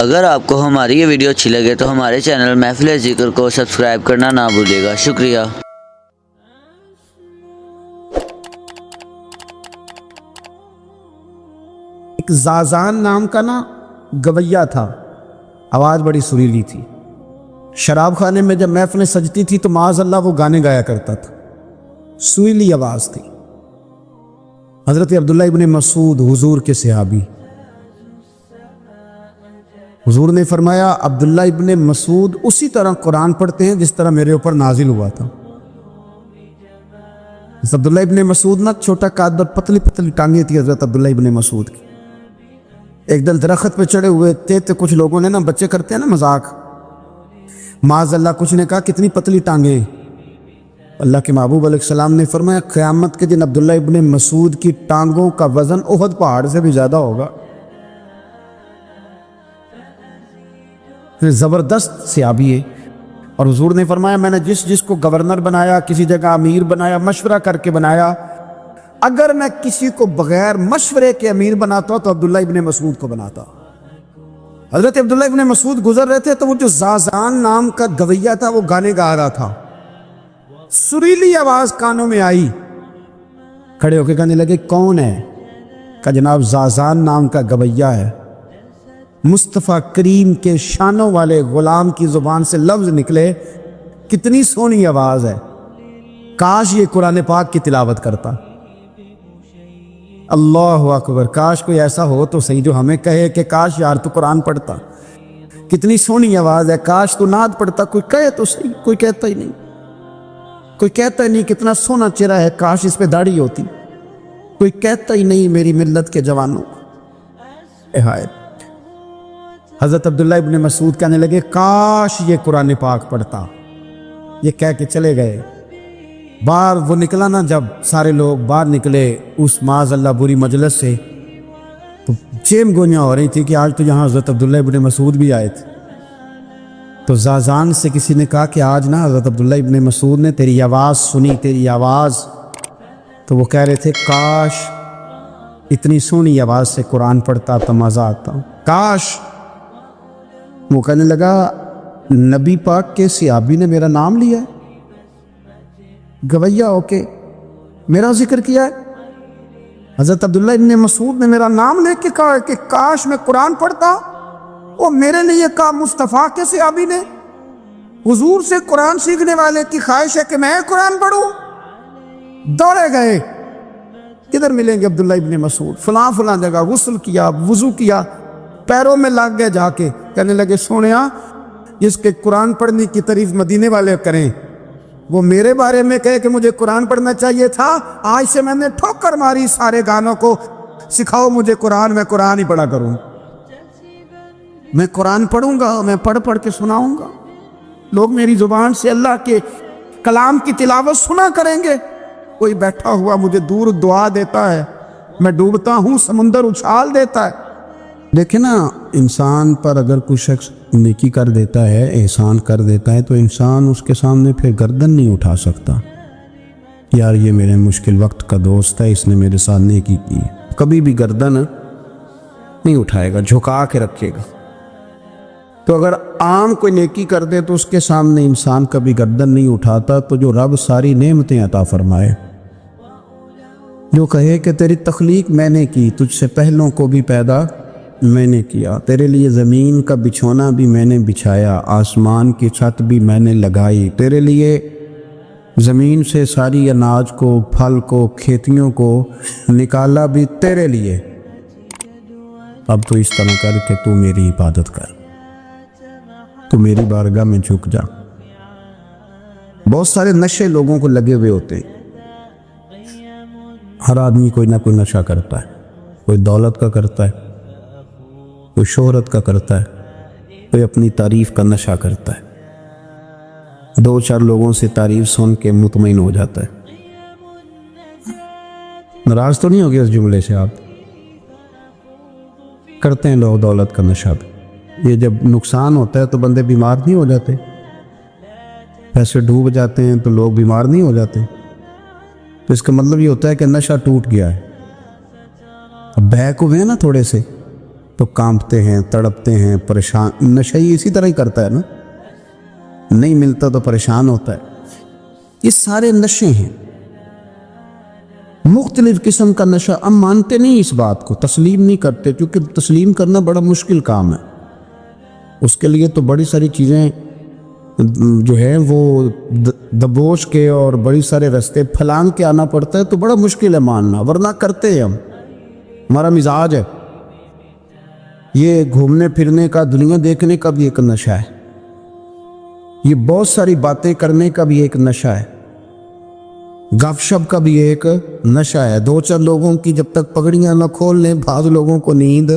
اگر آپ کو ہماری یہ ویڈیو اچھی لگے تو ہمارے چینل محفل ذکر کو سبسکرائب کرنا نہ بھولیے گا۔ شکریہ۔ ایک زازان نام کا گویا تھا، آواز بڑی سریلی تھی۔ شراب خانے میں جب محفلیں سجتی تھی تو معاذ اللہ وہ گانے گایا کرتا تھا، سریلی آواز تھی۔ حضرت عبداللہ ابن مسعود حضور کے صحابی، حضور نے فرمایا عبداللہ ابن مسعود اسی طرح قرآن پڑھتے ہیں جس طرح میرے اوپر نازل ہوا تھا۔ عبداللہ ابن مسعود چھوٹا قد اور پتلی پتلی ٹانگیں تھی حضرت عبداللہ ابن مسعود کی۔ ایک دن درخت پہ چڑھے ہوئے تھے تو کچھ لوگوں نے بچے کرتے ہیں مذاق، معاذ اللہ کچھ نے کہا کتنی پتلی ٹانگیں۔ اللہ کے محبوب علیہ السلام نے فرمایا قیامت کے دن عبداللہ ابن مسعود کی ٹانگوں کا وزن احد پہاڑ سے بھی زیادہ ہوگا۔ زبردست صحابی ہے، اور حضور نے فرمایا میں نے جس کو گورنر بنایا، کسی جگہ امیر بنایا، مشورہ کر کے بنایا، اگر میں کسی کو بغیر مشورے کے امیر بناتا تو عبداللہ ابن مسعود کو بناتا۔ حضرت عبداللہ ابن مسعود گزر رہے تھے تو وہ جو زازان نام کا گویا تھا وہ گانے گا رہا تھا، سریلی آواز کانوں میں آئی، کھڑے ہو کے کہنے لگے کون ہے؟ کہا جناب زازان نام کا گویا ہے۔ مصطفیٰ کریم کے شانوں والے غلام کی زبان سے لفظ نکلے، کتنی سونی آواز ہے، کاش یہ قرآن پاک کی تلاوت کرتا۔ اللہ اکبر، کاش کوئی ایسا ہو تو صحیح جو ہمیں کہے کہ کاش یار تو قرآن پڑھتا، کتنی سونی آواز ہے، کاش تو نعت پڑھتا۔ کوئی کہے تو صحیح، کوئی کہتا ہی نہیں، کوئی کہتا ہی نہیں کتنا سونا چہرہ ہے، کاش اس پہ داڑھی ہوتی، کوئی کہتا ہی نہیں میری ملت کے جوانوں۔ ہائے، حضرت عبداللہ ابن مسعود کہنے لگے کاش یہ قرآن پاک پڑھتا۔ یہ کہہ کے چلے گئے۔ باہر وہ نکلا جب سارے لوگ باہر نکلے اس معاذ اللہ بری مجلس سے، تو چیم گوئیاں ہو رہی تھی کہ آج تو یہاں حضرت عبداللہ ابن مسعود بھی آئے تھے۔ تو زازان سے کسی نے کہا کہ آج حضرت عبداللہ ابن مسعود نے تیری آواز سنی، تیری آواز۔ تو وہ کہہ رہے تھے کاش اتنی سونی آواز سے قرآن پڑھتا تو مزہ آتا، کاش۔ وہ کہنے لگا نبی پاک کے صحابی نے میرا نام لیا ہے، گویا ہو کے میرا ذکر کیا ہے، حضرت عبداللہ ابن مسعود نے میرا نام لے کے کہا کہ کاش میں قرآن پڑھتا، وہ میرے لیے کہا مصطفیٰ کے صحابی نے، حضور سے قرآن سیکھنے والے کی خواہش ہے کہ میں قرآن پڑھوں۔ دوڑے گئے، کدھر ملیں گے عبداللہ ابن مسعود؟ فلاں فلاں جگہ، غسل کیا، وضو کیا، پیروں میں لگ گئے جا کے، کہنے لگے سونیا جس کے قرآن پڑھنے کی تعریف مدینے والے کریں وہ میرے بارے میں کہے کہ مجھے قرآن پڑھنا چاہیے تھا، آج سے میں نے ٹھوکر ماری سارے گانوں کو، سکھاؤ مجھے قرآن، میں قرآن ہی پڑھا کروں، میں قرآن پڑھوں گا، میں پڑھ پڑھ کے سناؤں گا، لوگ میری زبان سے اللہ کے کلام کی تلاوت سنا کریں گے۔ کوئی بیٹھا ہوا مجھے دور دعا دیتا ہے، میں ڈوبتا ہوں سمندر اچھال دیتا ہے۔ دیکھیں انسان پر اگر کوئی شخص نیکی کر دیتا ہے، احسان کر دیتا ہے، تو انسان اس کے سامنے پھر گردن نہیں اٹھا سکتا، یار یہ میرے مشکل وقت کا دوست ہے، اس نے میرے ساتھ نیکی کی، کبھی بھی گردن نہیں اٹھائے گا، جھکا کے رکھے گا۔ تو اگر عام کوئی نیکی کر دے تو اس کے سامنے انسان کبھی گردن نہیں اٹھاتا، تو جو رب ساری نعمتیں عطا فرمائے، جو کہے کہ تیری تخلیق میں نے کی، تجھ سے پہلوں کو بھی پیدا میں نے کیا، تیرے لیے زمین کا بچھونا بھی میں نے بچھایا، آسمان کی چھت بھی میں نے لگائی، تیرے لیے زمین سے ساری اناج کو، پھل کو، کھیتیوں کو نکالا بھی تیرے لیے، اب تو اس طرح کر کہ تو میری عبادت کر، تو میری بارگاہ میں جھک جا۔ بہت سارے نشے لوگوں کو لگے ہوئے ہوتے ہیں، ہر آدمی کوئی نہ کوئی نشہ کرتا ہے، کوئی دولت کا کرتا ہے، کوئی شہرت کا کرتا ہے، کوئی اپنی تعریف کا نشہ کرتا ہے، دو چار لوگوں سے تعریف سن کے مطمئن ہو جاتا ہے۔ ناراض تو نہیں ہوگے اس جملے سے؟ آپ کرتے ہیں لوگ دولت کا نشہ بھی، یہ جب نقصان ہوتا ہے تو بندے بیمار نہیں ہو جاتے، پیسے ڈوب جاتے ہیں تو لوگ بیمار نہیں ہو جاتے، تو اس کا مطلب یہ ہوتا ہے کہ نشہ ٹوٹ گیا ہے۔ اب بیک ہوئے ہیں تھوڑے سے، تو کانپتے ہیں, تڑپتے ہیں, پریشان. نشہ ہی اسی طرح ہی کرتا ہے نا, نہیں ملتا تو پریشان ہوتا ہے. یہ سارے نشے ہیں, مختلف قسم کا نشہ. ہم مانتے نہیں اس بات کو, تسلیم نہیں کرتے, کیونکہ تسلیم کرنا بڑا مشکل کام ہے. اس کے لیے تو بڑی ساری چیزیں جو ہے وہ دبوچ کے اور بڑی سارے رستے پھلانگ کے آنا پڑتا ہے, تو بڑا مشکل ہے ماننا, ورنہ کرتے ہیں ہم. ہمارا مزاج ہے. یہ گھومنے پھرنے کا, دنیا دیکھنے کا بھی ایک نشہ ہے. یہ بہت ساری باتیں کرنے کا بھی ایک نشہ ہے. گپ شپ کا بھی ایک نشہ ہے. دو چار لوگوں کی جب تک پگڑیاں نہ کھول لیں, بعض لوگوں کو نیند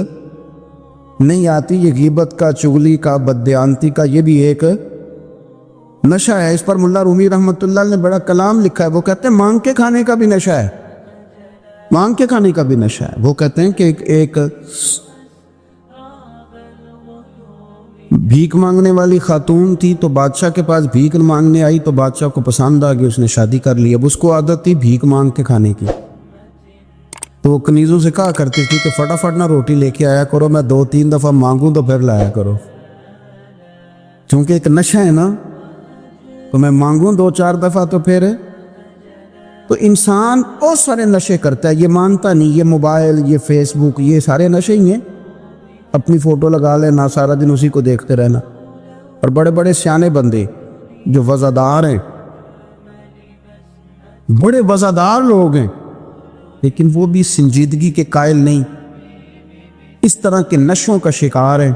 نہیں آتی. یہ غیبت کا, چغلی کا, بددیانتی کا, یہ بھی ایک نشہ ہے. اس پر ملا رومی رحمۃ اللہ نے بڑا کلام لکھا ہے. وہ کہتے ہیں مانگ کے کھانے کا بھی نشہ ہے, مانگ کے کھانے کا بھی نشہ ہے. وہ کہتے ہیں کہ ایک بھیک مانگنے والی خاتون تھی, تو بادشاہ کے پاس بھیک مانگنے آئی, تو بادشاہ کو پسند آ گئی, اس نے شادی کر لی. اب اس کو عادت تھی بھیک مانگ کے کھانے کی, تو وہ کنیزوں سے کہا کرتی تھی کہ فٹافٹ نہ روٹی لے کے آیا کرو, میں 2-3 دفعہ مانگوں تو پھر لایا کرو. چونکہ ایک نشہ ہے نا, تو میں مانگوں 2-4 دفعہ تو پھر. تو انسان بہت سارے نشے کرتا ہے, یہ مانتا نہیں. یہ موبائل, یہ فیس بک, یہ سارے نشے ہی ہیں. اپنی فوٹو لگا لینا, سارا دن اسی کو دیکھتے رہنا. اور بڑے بڑے سیانے بندے جو وزادار ہیں, بڑے وزادار لوگ ہیں, لیکن وہ بھی سنجیدگی کے قائل نہیں, اس طرح کے نشوں کا شکار ہیں.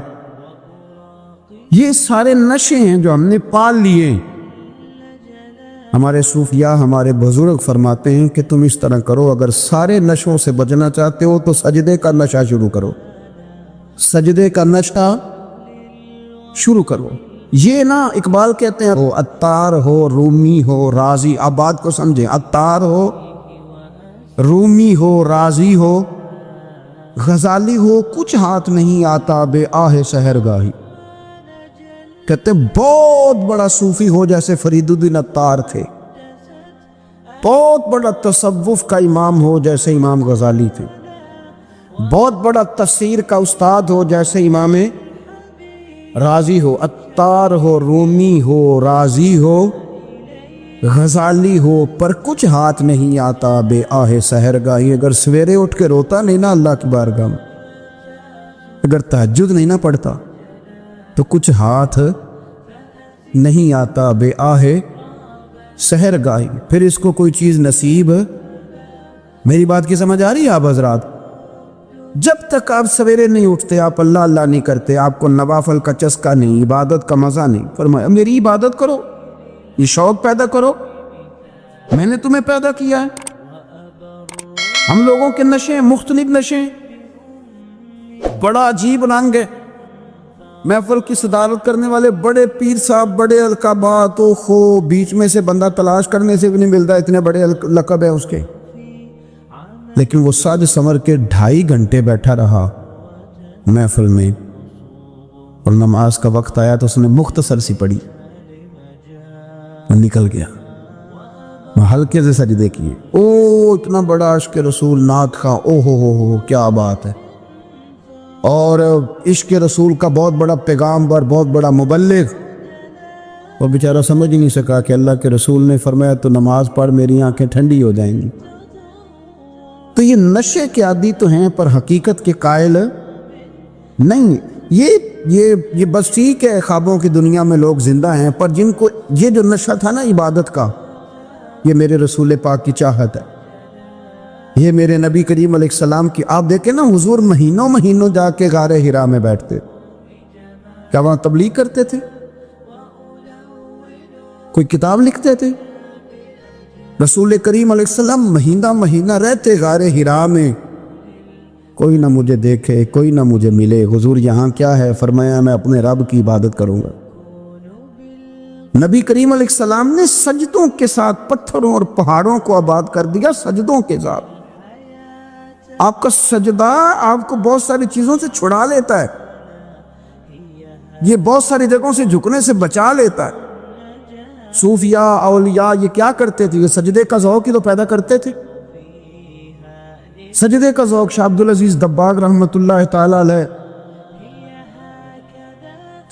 یہ سارے نشے ہیں جو ہم نے پال لیے. ہمارے صوفیاء, ہمارے بزرگ فرماتے ہیں کہ تم اس طرح کرو, اگر سارے نشوں سے بچنا چاہتے ہو تو سجدے کا نشہ شروع کرو, سجدے کا نشہ شروع کرو. یہ نا اقبال کہتے ہیں, عطار ہو, رومی ہو, رازی. آپ بات کو سمجھیں, عطار ہو, رومی ہو, رازی ہو, غزالی ہو, کچھ ہاتھ نہیں آتا بے آہ سحرگاہی. کہتے بہت بڑا صوفی ہو جیسے فرید الدین عطار تھے, بہت بڑا تصوف کا امام ہو جیسے امام غزالی تھے, بہت بڑا تفسیر کا استاد ہو جیسے امام رازی ہو. عطار ہو, رومی ہو, رازی ہو, غزالی ہو, پر کچھ ہاتھ نہیں آتا بے آہ سحرگاہی. اگر سویرے اٹھ کے روتا نہیں نا اللہ کی بارگاہ میں, اگر تہجد نہیں نہ پڑھتا, تو کچھ ہاتھ نہیں آتا بے آہ سحرگاہی. پھر اس کو کوئی چیز نصیب. میری بات کی سمجھ آ رہی ہے آپ حضرات؟ جب تک آپ سویرے نہیں اٹھتے, آپ اللہ اللہ نہیں کرتے, آپ کو نوافل کا چسکا نہیں, عبادت کا مزہ نہیں. فرمایا میری عبادت کرو, یہ شوق پیدا کرو, میں نے تمہیں پیدا کیا ہے. ہم لوگوں کے نشے, مختلف نشے, بڑا عجیب رنگ ہے. محفل کی صدارت کرنے والے بڑے پیر صاحب, بڑے القابات, بیچ میں سے بندہ تلاش کرنے سے بھی نہیں ملتا, اتنے بڑے لقب ہے اس کے. لیکن وہ ساج سمر کے 2.5 گھنٹے بیٹھا رہا محفل میں, اور نماز کا وقت آیا تو اس نے مختصر سی پڑھی اور نکل گیا. ہلکے سے سجدے کیے. اتنا بڑا عشق رسول, نعت خواں, ہو کیا بات ہے. اور عشق رسول کا بہت بڑا پیغام اور بہت بڑا مبلغ. وہ بیچارہ سمجھ ہی نہیں سکا کہ اللہ کے رسول نے فرمایا تو نماز پڑھ, میری آنکھیں ٹھنڈی ہو جائیں گی. تو یہ نشے کے عادی تو ہیں, پر حقیقت کے قائل نہیں. یہ بس ٹھیک ہے, خوابوں کی دنیا میں لوگ زندہ ہیں, پر جن کو یہ جو نشہ تھا نا عبادت کا, یہ میرے رسول پاک کی چاہت ہے, یہ میرے نبی کریم علیہ السلام کی. آپ دیکھیں نا, حضور مہینوں جا کے غار حرا میں بیٹھتے. کیا وہاں تبلیغ کرتے تھے؟ کوئی کتاب لکھتے تھے؟ رسول کریم علیہ السلام مہینہ رہتے غار حرا میں. کوئی نہ مجھے دیکھے, کوئی نہ مجھے ملے. حضور یہاں کیا ہے؟ فرمایا میں اپنے رب کی عبادت کروں گا. نبی کریم علیہ السلام نے سجدوں کے ساتھ پتھروں اور پہاڑوں کو آباد کر دیا, سجدوں کے ساتھ. آپ کا سجدہ آپ کو بہت ساری چیزوں سے چھڑا لیتا ہے, یہ بہت ساری جگہوں سے جھکنے سے بچا لیتا ہے. صوفیاء, اولیاء یہ کیا کرتے تھے؟ یہ سجدے کا ذوق ہی تو پیدا کرتے تھے. سجدے کا ذوق. شاہ عبدالعزیز دباغ رحمۃ اللہ تعالی علیہ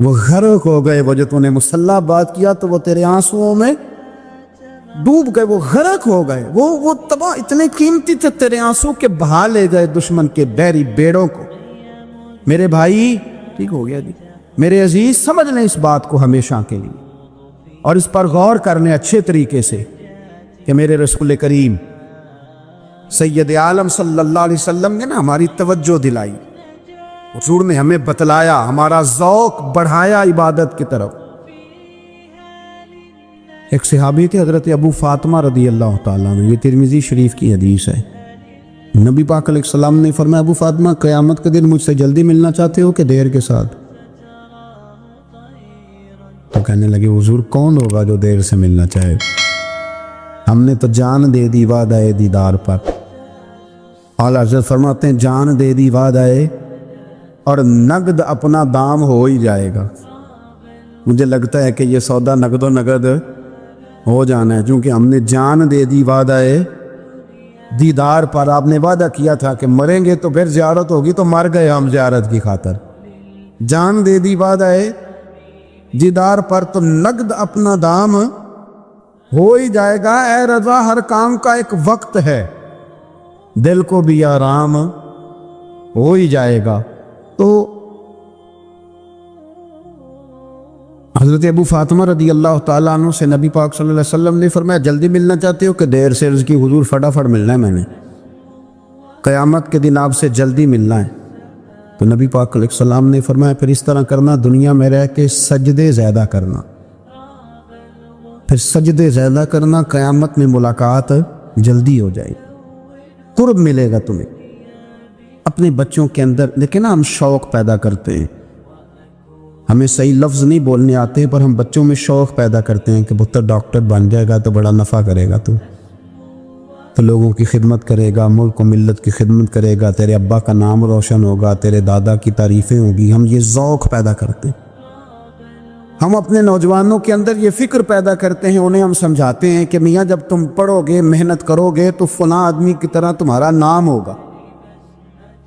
وہ غرق ہو گئے، وہ جو تو نے مسلح بات کیا تو وہ تیرے آنسوؤں میں ڈوب گئے، وہ غرق ہو گئے، وہ تباہ اتنے قیمتی تھے تیرے آنسو کے بہا لے گئے دشمن کے بیری بیڑوں کو۔ میرے بھائی ٹھیک ہو گیا جی، میرے عزیز سمجھ لیں اس بات کو ہمیشہ کے لیے، اور اس پر غور کر لیں اچھے طریقے سے کہ میرے رسول کریم سید عالم صلی اللہ علیہ وسلم نے نا ہماری توجہ دلائی، حضور نے ہمیں بتلایا، ہمارا ذوق بڑھایا عبادت کی طرف۔ ایک صحابی تھے حضرت ابو فاطمہ رضی اللہ تعالیٰ عنہ، یہ ترمذی شریف کی حدیث ہے۔ نبی پاک علیہ السلام نے فرمایا ابو فاطمہ قیامت کے دن مجھ سے جلدی ملنا چاہتے ہو کہ دیر کے ساتھ؟ تو کہنے لگے حضور کون ہوگا جو دیر سے ملنا چاہے، ہم نے تو جان دے دی وعدہ دیدار پر۔ اعلیٰ حضرت فرماتے ہیں جان دے دی وعدہ اور نقد اپنا دام ہو ہی جائے گا۔ مجھے لگتا ہے کہ یہ سودا نقد و نقد ہو جانا ہے، چونکہ ہم نے جان دے دی وعدہ دیدار پر۔ آپ نے وعدہ کیا تھا کہ مریں گے تو پھر زیارت ہوگی، تو مر گئے ہم زیارت کی خاطر۔ جان دے دی وعدہ دیدار پر تو نقد اپنا دام ہو ہی جائے گا۔ اے رضا ہر کام کا ایک وقت ہے، دل کو بھی آرام ہو ہی جائے گا۔ تو حضرت ابو فاطمہ رضی اللہ تعالیٰ عنہ سے نبی پاک صلی اللہ علیہ وسلم نے فرمایا جلدی ملنا چاہتے ہو کہ دیر سے؟ عرض کی حضور فٹافٹ ملنا ہے، میں نے قیامت کے دن آپ سے جلدی ملنا ہے۔ تو نبی پاک علیہ السلام نے فرمایا پھر اس طرح کرنا، دنیا میں رہ کے سجدے زیادہ کرنا، پھر سجدے زیادہ کرنا، قیامت میں ملاقات جلدی ہو جائے، قرب ملے گا تمہیں۔ اپنے بچوں کے اندر لیکن نا ہم شوق پیدا کرتے ہیں، ہمیں صحیح لفظ نہیں بولنے آتے پر ہم بچوں میں شوق پیدا کرتے ہیں کہ پتر ڈاکٹر بن جائے گا تو بڑا نفع کرے گا، تو لوگوں کی خدمت کرے گا، ملک و ملت کی خدمت کرے گا، تیرے ابا کا نام روشن ہوگا، تیرے دادا کی تعریفیں ہوگی۔ ہم یہ ذوق پیدا کرتے ہیں، ہم اپنے نوجوانوں کے اندر یہ فکر پیدا کرتے ہیں، انہیں ہم سمجھاتے ہیں کہ میاں جب تم پڑھو گے محنت کرو گے تو فلاں آدمی کی طرح تمہارا نام ہوگا۔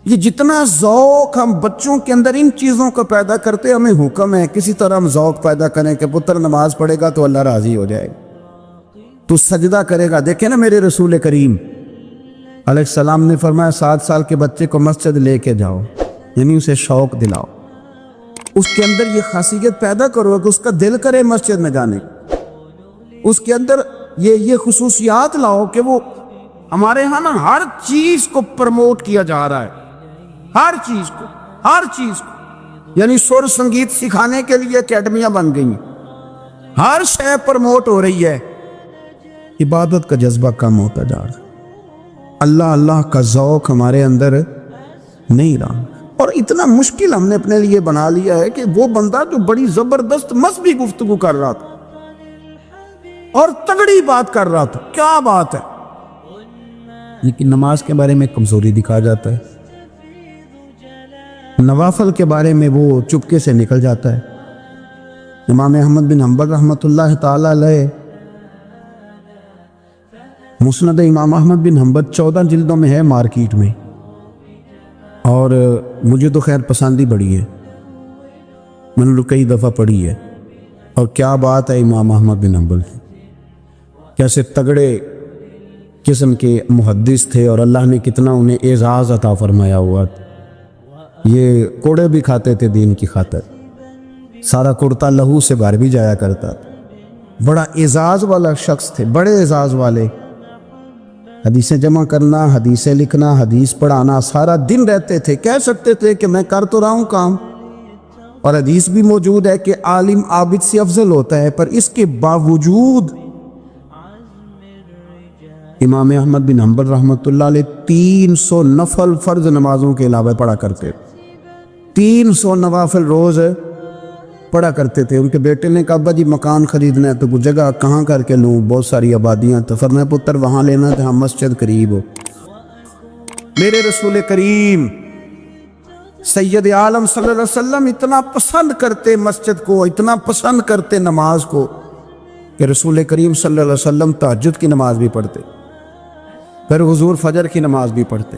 یہ جتنا ذوق ہم بچوں کے اندر ان چیزوں کو پیدا کرتے، ہمیں حکم ہے کسی طرح ہم ذوق پیدا کریں کہ پتر نماز پڑھے گا تو اللہ راضی ہو جائے گا، تو سجدہ کرے گا۔ دیکھیں نا میرے رسول کریم علیہ السلام نے فرمایا 7 سال کے بچے کو مسجد لے کے جاؤ، یعنی اسے شوق دلاؤ، اس کے اندر یہ خاصیت پیدا کرو کہ اس کا دل کرے مسجد میں جانے، اس کے اندر یہ خصوصیات لاؤ کہ وہ ہمارے ہاں نا ہر چیز کو پروموٹ کیا جا رہا ہے، ہر چیز کو، یعنی سر سنگیت سکھانے کے لیے اکیڈمیاں بن گئی ہیں، ہر شے پروموٹ ہو رہی ہے۔ عبادت کا جذبہ کم ہوتا جا رہا ہے، اللہ اللہ کا ذوق ہمارے اندر نہیں رہا، اور اتنا مشکل ہم نے اپنے لیے بنا لیا ہے کہ وہ بندہ جو بڑی زبردست مذہبی گفتگو کر رہا تھا اور تگڑی بات کر رہا تھا، کیا بات ہے، لیکن نماز کے بارے میں کمزوری دکھا جاتا ہے، نوافل کے بارے میں وہ چپکے سے نکل جاتا ہے۔ امام احمد بن حنبل رحمۃ اللہ تعالی علیہ، مسند امام احمد بن حنبل 14 جلدوں میں ہے مارکیٹ میں، اور مجھے تو خیر پسند ہی بڑی ہے، میں نے کئی دفعہ پڑھی ہے، اور کیا بات ہے امام احمد بن حنبل، کیسے تگڑے قسم کے محدث تھے، اور اللہ نے کتنا انہیں اعزاز عطا فرمایا ہوا۔ یہ کوڑے بھی کھاتے تھے دین کی خاطر، سارا کرتا لہو سے باہر بھی جایا کرتا تھا، بڑا اعزاز والا شخص تھے، بڑے اعزاز والے، حدیثیں جمع کرنا، حدیثیں لکھنا، حدیث پڑھانا، سارا دن رہتے تھے، کہہ سکتے تھے کہ میں کر تو رہا ہوں کام، اور حدیث بھی موجود ہے کہ عالم عابد سے افضل ہوتا ہے، پر اس کے باوجود امام احمد بن حنبل رحمۃ اللہ علیہ 300 نفل فرض نمازوں کے علاوہ پڑھا کرتے، 300 نوافل روز پڑھا کرتے تھے۔ ان کے بیٹے نے کہا ابا جی مکان خریدنا ہے تو وہ جگہ کہاں کر کے لوں، بہت ساری آبادیاں، تو فرمایا پتر وہاں لینا تھا، مسجد قریب ہو۔ میرے رسول کریم سید عالم صلی اللہ علیہ وسلم اتنا پسند کرتے مسجد کو، اتنا پسند کرتے نماز کو، کہ رسول کریم صلی اللہ علیہ وسلم تہجد کی نماز بھی پڑھتے، پھر حضور فجر کی نماز بھی پڑھتے،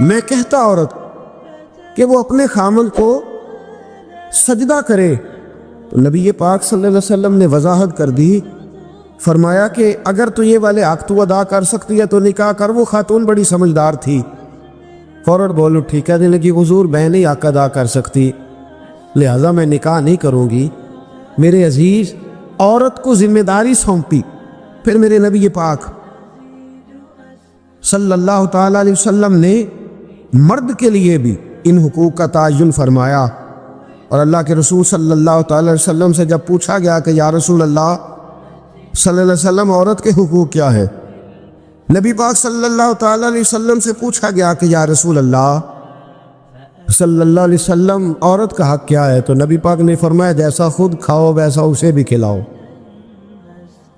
میں کہتا عورت کہ وہ اپنے خامن کو سجدہ کرے، تو نبی پاک صلی اللہ علیہ وسلم نے وضاحت کر دی، فرمایا کہ اگر تو یہ والے حق تو ادا کر سکتی ہے تو نکاح کر۔ وہ خاتون بڑی سمجھدار تھی، فوراً بول اٹھی، کہنے لگی حضور میں نہیں حق ادا کر سکتی، لہذا میں نکاح نہیں کروں گی۔ میرے عزیز، عورت کو ذمہ داری سونپی۔ پھر میرے نبی پاک صلی اللہ تعالیٰ علیہ وسلم نے مرد کے لیے بھی ان حقوق کا تعین فرمایا، اور اللہ کے رسول صلی اللہ تعالیٰ علیہ وسلم سے جب پوچھا گیا کہ یا رسول اللہ صلی اللہ علیہ وسلم عورت کے حقوق کیا ہے، نبی پاک صلی اللہ تعالیٰ علیہ وسلم سے پوچھا گیا کہ یا رسول اللہ صلی اللہ علیہ وسلم عورت کا حق کیا ہے، تو نبی پاک نے فرمایا جیسا خود کھاؤ ویسا اسے بھی کھلاؤ،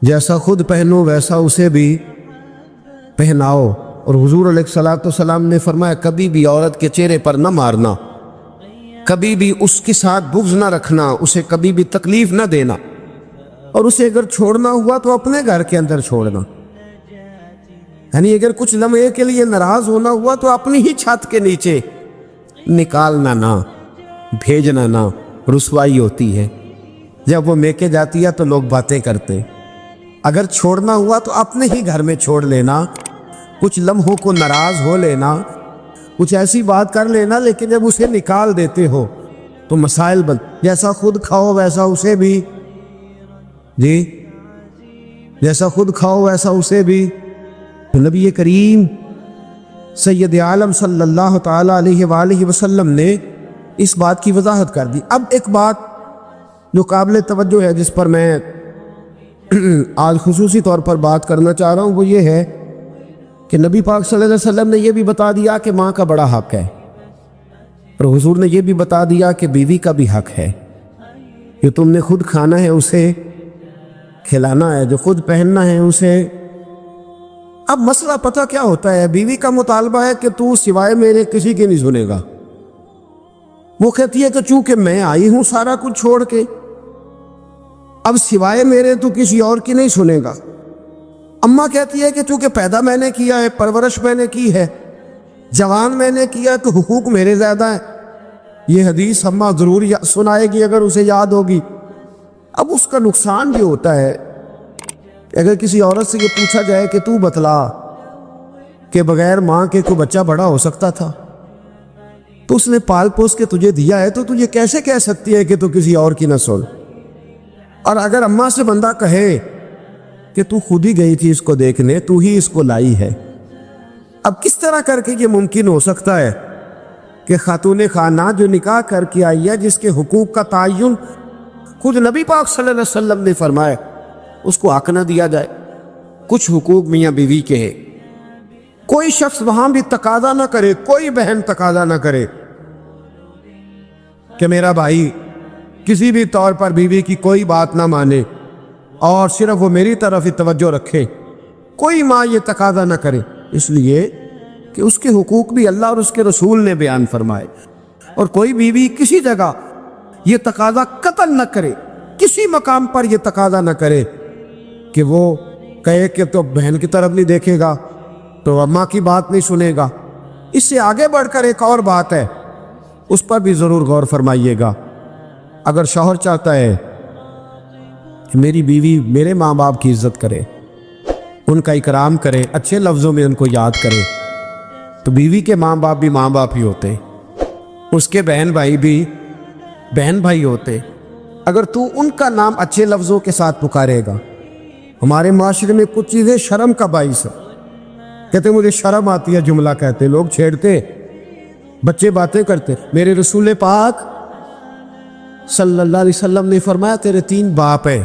جیسا خود پہنو ویسا اسے بھی پہناؤ۔ اور حضور علیہ الصلوۃ والسلام نے فرمایا کبھی بھی عورت کے چہرے پر نہ مارنا، کبھی بھی اس کے ساتھ بغض نہ رکھنا، اسے کبھی بھی تکلیف نہ دینا، اور اسے اگر چھوڑنا ہوا تو اپنے گھر کے اندر چھوڑنا، یعنی اگر کچھ لمحے کے لیے ناراض ہونا ہوا تو اپنی ہی چھت کے نیچے نکالنا نہ، بھیجنا نہ۔ رسوائی ہوتی ہے جب وہ میکے جاتی ہے تو لوگ باتیں کرتے، اگر چھوڑنا ہوا تو اپنے ہی گھر میں چھوڑ لینا، کچھ لمحوں کو ناراض ہو لینا، کچھ ایسی بات کر لینا، لیکن جب اسے نکال دیتے ہو تو مسائل بن، جیسا خود کھاؤ ویسا اسے بھی، جی جیسا خود کھاؤ ویسا اسے بھی۔ نبی کریم سید عالم صلی اللہ تعالیٰ علیہ وآلہ وسلم نے اس بات کی وضاحت کر دی۔ اب ایک بات جو قابل توجہ ہے جس پر میں آج خصوصی طور پر بات کرنا چاہ رہا ہوں، وہ یہ ہے کہ نبی پاک صلی اللہ علیہ وسلم نے یہ بھی بتا دیا کہ ماں کا بڑا حق ہے، اور حضور نے یہ بھی بتا دیا کہ بیوی کا بھی حق ہے، کہ تم نے خود کھانا ہے اسے کھلانا ہے، جو خود پہننا ہے اسے۔ اب مسئلہ پتہ کیا ہوتا ہے، بیوی کا مطالبہ ہے کہ تو سوائے میرے کسی کی نہیں سنے گا، وہ کہتی ہے کہ چونکہ میں آئی ہوں سارا کچھ چھوڑ کے، اب سوائے میرے تو کسی اور کی نہیں سنے گا۔ اماں کہتی ہے کہ چونکہ پیدا میں نے کیا ہے، پرورش میں نے کی ہے، جوان میں نے کیا، تو حقوق میرے زیادہ ہیں۔ یہ حدیث اماں ضرور سنائے گی اگر اسے یاد ہوگی۔ اب اس کا نقصان یہ ہوتا ہے اگر کسی عورت سے یہ پوچھا جائے کہ تو بتلا کہ بغیر ماں کے کوئی بچہ بڑا ہو سکتا تھا، تو اس نے پال پوس کے تجھے دیا ہے، تو تجھے کیسے کہہ سکتی ہے کہ تو کسی اور کی نہ سن؟ اور اگر اماں سے بندہ کہے کہ تو خود ہی گئی تھی اس کو دیکھنے، تو ہی اس کو لائی ہے، اب کس طرح کر کے یہ ممکن ہو سکتا ہے کہ خاتون خانہ جو نکاح کر کے آئی ہے، جس کے حقوق کا تعین خود نبی پاک صلی اللہ علیہ وسلم نے فرمایا، اس کو حق نہ دیا جائے؟ کچھ حقوق میاں بیوی کے ہیں، کوئی شخص وہاں بھی تقاضا نہ کرے، کوئی بہن تقاضا نہ کرے کہ میرا بھائی کسی بھی طور پر بیوی کی کوئی بات نہ مانے اور صرف وہ میری طرف ہی توجہ رکھے، کوئی ماں یہ تقاضا نہ کرے، اس لیے کہ اس کے حقوق بھی اللہ اور اس کے رسول نے بیان فرمائے۔ اور کوئی بیوی کسی جگہ یہ تقاضا قطعاً نہ کرے، کسی مقام پر یہ تقاضا نہ کرے کہ وہ کہے کہ تو بہن کی طرف نہیں دیکھے گا، تو اماں کی بات نہیں سنے گا۔ اس سے آگے بڑھ کر ایک اور بات ہے، اس پر بھی ضرور غور فرمائیے گا۔ اگر شوہر چاہتا ہے کہ میری بیوی میرے ماں باپ کی عزت کرے، ان کا اکرام کرے، اچھے لفظوں میں ان کو یاد کرے، تو بیوی کے ماں باپ بھی ماں باپ ہی ہوتے، اس کے بہن بھائی بھی بہن بھائی ہوتے۔ اگر تو ان کا نام اچھے لفظوں کے ساتھ پکارے گا، ہمارے معاشرے میں کچھ چیزیں شرم کا باعث ہے، کہتے مجھے شرم آتی ہے جملہ کہتے، لوگ چھیڑتے، بچے باتیں کرتے۔ میرے رسول پاک صلی اللہ علیہ وسلم نے فرمایا تیرے 3 باپ ہیں۔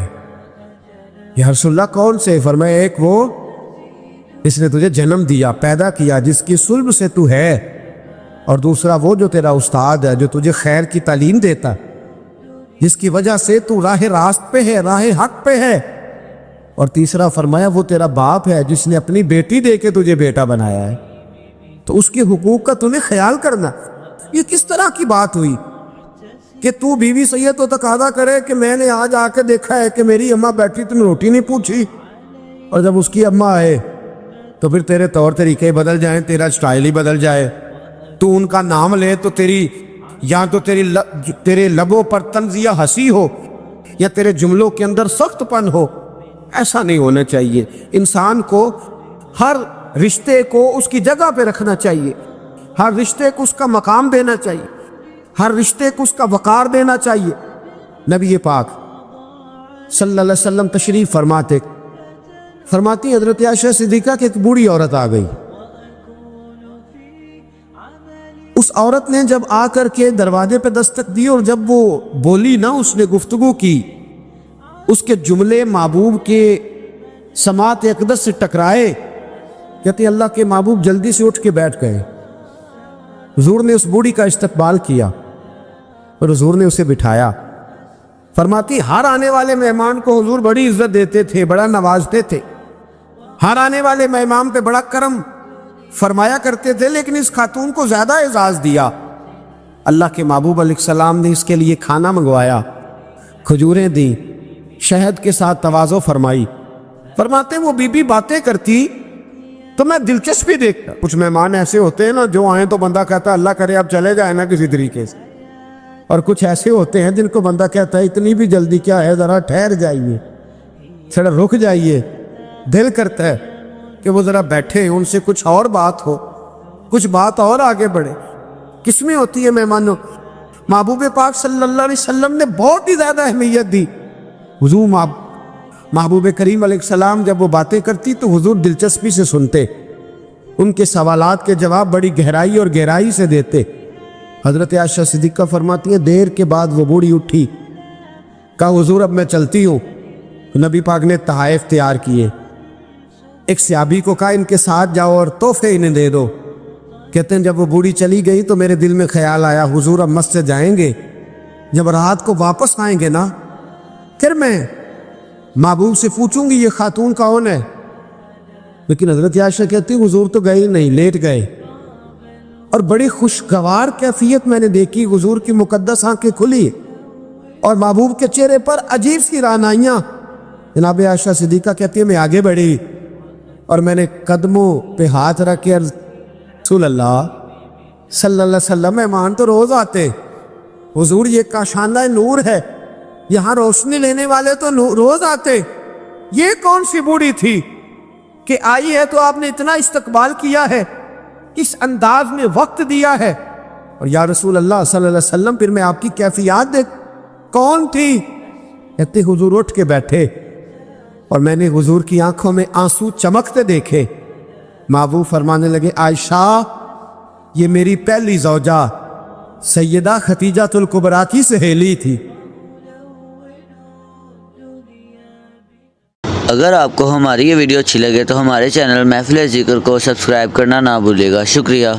یا رسول اللہ کون سے؟ فرمایا ایک وہ جس نے تجھے جنم دیا، پیدا کیا، جس کی صلب سے تو ہے، اور دوسرا وہ جو تیرا استاد ہے، جو تجھے خیر کی تعلیم دیتا، جس کی وجہ سے تو راہ راست پہ ہے، راہ حق پہ ہے، اور تیسرا فرمایا وہ تیرا باپ ہے جس نے اپنی بیٹی دے کے تجھے بیٹا بنایا ہے، تو اس کے حقوق کا تمہیں خیال کرنا۔ یہ کس طرح کی بات ہوئی کہ تو بیوی سے یہ تو تقاضا کرے کہ میں نے آج آ کے دیکھا ہے کہ میری اماں بیٹھی، تم نے روٹی نہیں پوچھی، اور جب اس کی اماں آئے تو پھر تیرے طور طریقے بدل جائیں، تیرا سٹائل ہی بدل جائے، تو ان کا نام لے تو یا تو تیرے لبوں پر طنزیہ ہنسی ہو یا تیرے جملوں کے اندر سخت پن ہو. ایسا نہیں ہونا چاہیے. انسان کو ہر رشتے کو اس کی جگہ پہ رکھنا چاہیے, ہر رشتے کو اس کا مقام دینا چاہیے, ہر رشتے کو اس کا وقار دینا چاہیے. نبی پاک صلی اللہ علیہ وسلم تشریف فرماتی حضرت عائشہ صدیقہ کہ ایک بوڑھی عورت آ گئی. اس عورت نے جب آ کر کے دروازے پہ دستک دی اور جب وہ بولی نا, اس نے گفتگو کی, اس کے جملے محبوب کے سماعت اقدس سے ٹکرائے. کہتے اللہ کے محبوب جلدی سے اٹھ کے بیٹھ گئے. حضور نے اس بوڑھی کا استقبال کیا اور حضور نے اسے بٹھایا. فرماتی ہر آنے والے مہمان کو حضور بڑی عزت دیتے تھے, بڑا نوازتے تھے, ہر آنے والے مہمان پہ بڑا کرم فرمایا کرتے تھے, لیکن اس خاتون کو زیادہ اعزاز دیا. اللہ کے محبوب علیہ السلام نے اس کے لیے کھانا منگوایا, کھجوریں دیں, شہد کے ساتھ تواضع فرمائی. فرماتے وہ بی بی باتیں کرتی تو میں دلچسپی دیکھتا. کچھ مہمان ایسے ہوتے ہیں نا جو آئیں تو بندہ کہتا ہے اللہ کرے اب چلے جائیں نا کسی طریقے سے, اور کچھ ایسے ہوتے ہیں جن کو بندہ کہتا ہے اتنی بھی جلدی کیا ہے, ذرا ٹھہر جائیے, ذرا رک جائیے. دل کرتا ہے کہ وہ ذرا بیٹھے, ان سے کچھ اور بات ہو, کچھ بات اور آگے بڑھے. کس میں ہوتی ہے مہمانوں؟ محبوب پاک صلی اللہ علیہ وسلم نے بہت ہی زیادہ اہمیت دی. حضور محبوب کریم علیہ السلام جب وہ باتیں کرتی تو حضور دلچسپی سے سنتے, ان کے سوالات کے جواب بڑی گہرائی سے دیتے. حضرت عائشہ صدیقہ فرماتی ہیں دیر کے بعد وہ بوڑھی اٹھی, کہا حضور اب میں چلتی ہوں. نبی پاک نے تحائف تیار کیے. ایک صحابی کو کہا ان کے ساتھ جاؤ اور تحفے انہیں دے دو. کہتے ہیں جب وہ بوڑھی چلی گئی تو میرے دل میں خیال آیا حضور اب مسجد جائیں گے, جب رات کو واپس آئیں گے نا پھر میں محبوب سے پوچھوں گی یہ خاتون کون ہے. لیکن حضرت عائشہ کہتی حضور تو گئے نہیں, لیٹ گئے. اور بڑی خوشگوار کیفیت میں نے دیکھی, حضور کی مقدس آنکھیں کھلی اور محبوب کے چہرے پر عجیب سی رعنائیاں. جناب عائشہ صدیقہ کہتی ہے میں آگے بڑھی اور میں نے قدموں پہ ہاتھ رکھ کے رسول اللہ صلی اللہ علیہ وسلم مہمان تو روز آتے, حضور یہ کاشانہ نور ہے, یہاں روشنی لینے والے تو روز آتے, یہ کون سی بوڑھی تھی کہ آئی ہے تو آپ نے اتنا استقبال کیا ہے, اس انداز میں وقت دیا ہے. اور یا رسول اللہ صلی اللہ علیہ وسلم پھر میں آپ کی کیفیات دیکھ کون تھی؟ کہتے حضور اٹھ کے بیٹھے اور میں نے حضور کی آنکھوں میں آنسو چمکتے دیکھے. محبوب فرمانے لگے عائشہ یہ میری پہلی زوجہ سیدہ خدیجہ الکبریٰ کی سہیلی تھی. اگر آپ کو ہماری یہ ویڈیو اچھی لگے تو ہمارے چینل محفل ذکر کو سبسکرائب کرنا نہ بھولیے گا. شکریہ.